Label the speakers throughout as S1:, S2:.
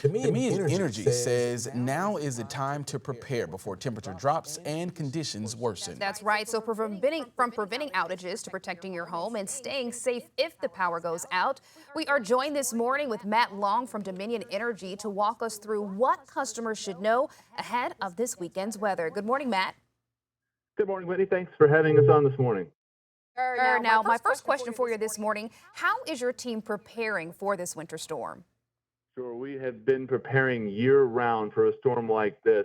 S1: Dominion Energy says now is the time to prepare before temperature drops and conditions worsen.
S2: That's right. So from preventing outages to protecting your home and staying safe if the power goes out, we are joined this morning with Matt Long from Dominion Energy to walk us through what customers should know ahead of this weekend's weather. Good morning, Matt.
S3: Good morning, Whitney. Thanks for having us on this morning.
S2: Now, my first question for you this morning, how is your team preparing for this winter storm?
S3: Sure, we have been preparing year-round for a storm like this.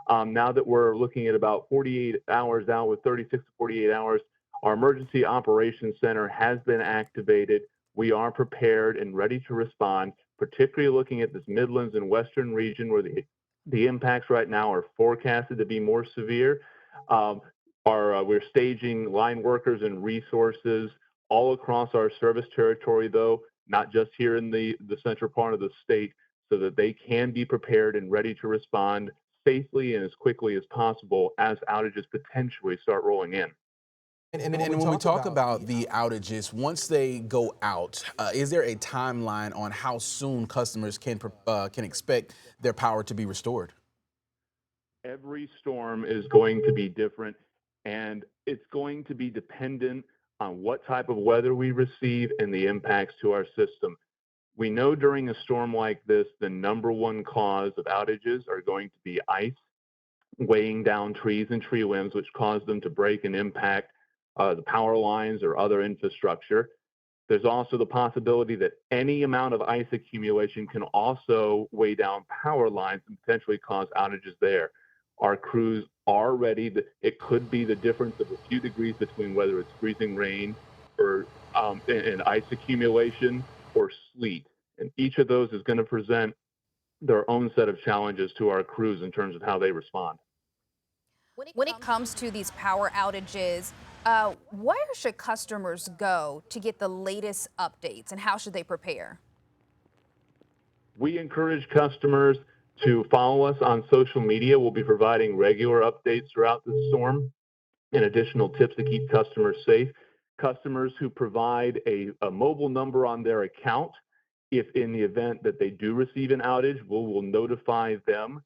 S3: Now that we're looking at about 48 hours out with 36 to 48 hours, our Emergency Operations Center has been activated. We are prepared and ready to respond, particularly looking at this Midlands and Western region where the impacts right now are forecasted to be more severe. Um, we're staging line workers and resources all across our service territory, though, not just here in the central part of the state, so that they can be prepared and ready to respond safely and as quickly as possible as outages potentially start rolling in.
S1: And when we talk about the outages, once they go out, is there a timeline on how soon customers can expect their power to be restored?
S3: Every storm is going to be different, and it's going to be dependent on what type of weather we receive and the impacts to our system. We know during a storm like this, the number one cause of outages are going to be ice weighing down trees and tree limbs, which cause them to break and impact the power lines or other infrastructure. There's also the possibility that any amount of ice accumulation can also weigh down power lines and potentially cause outages there. Our crews are ready. It could be the difference of a few degrees between whether it's freezing rain or and ice accumulation or sleet. And each of those is going to present their own set of challenges to our crews in terms of how they respond.
S2: When it comes to these power outages, where should customers go to get the latest updates and how should they prepare?
S3: We encourage customers to follow us on social media. We'll be providing regular updates throughout the storm and additional tips to keep customers safe. Customers who provide a mobile number on their account, if in the event that they do receive an outage, we'll notify them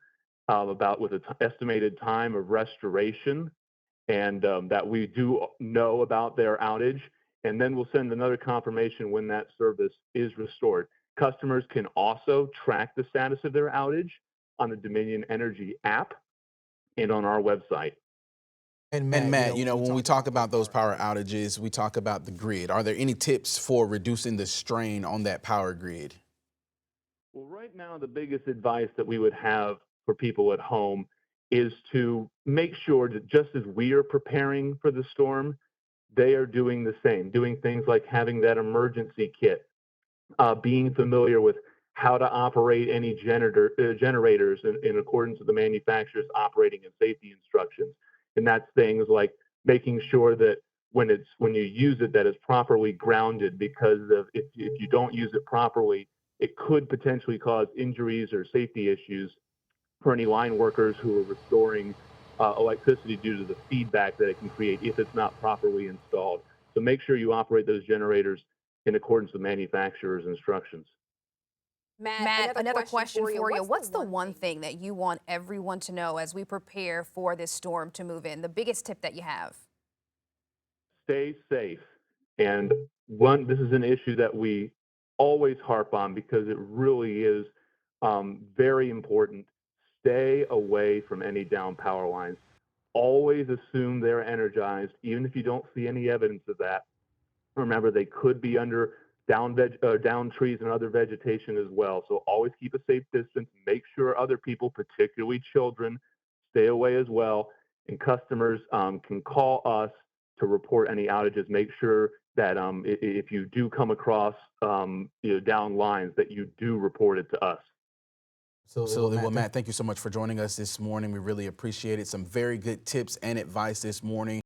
S3: about with an estimated time of restoration and that we do know about their outage. And then we'll send another confirmation when that service is restored. Customers can also track the status of their outage on the Dominion Energy app and on our website.
S1: And Matt, when we talk about those power outages, we talk about the grid. Are there any tips for reducing the strain on that power grid?
S3: Well, right now, the biggest advice that we would have for people at home is to make sure that just as we are preparing for the storm, they are doing the same, doing things like having that emergency kit, being familiar with how to operate any generators in accordance with the manufacturer's operating and safety instructions. And that's things like making sure that when you use it, that it's properly grounded, because if you don't use it properly, it could potentially cause injuries or safety issues for any line workers who are restoring electricity due to the feedback that it can create if it's not properly installed. So make sure you operate those generators in accordance with manufacturer's instructions.
S2: Matt, another question for you. What's the one thing that you want everyone to know as we prepare for this storm to move in? The biggest tip that you have?
S3: Stay safe. And this is an issue that we always harp on because it really is very important. Stay away from any down power lines. Always assume they're energized, even if you don't see any evidence of that. Remember, they could be under down trees and other vegetation as well. So always keep a safe distance. Make sure other people, particularly children, stay away as well. And customers can call us to report any outages. Make sure that if you do come across down lines, that you do report it to us.
S1: Absolutely. Well, Matt, thank you so much for joining us this morning. We really appreciate it. Some very good tips and advice this morning.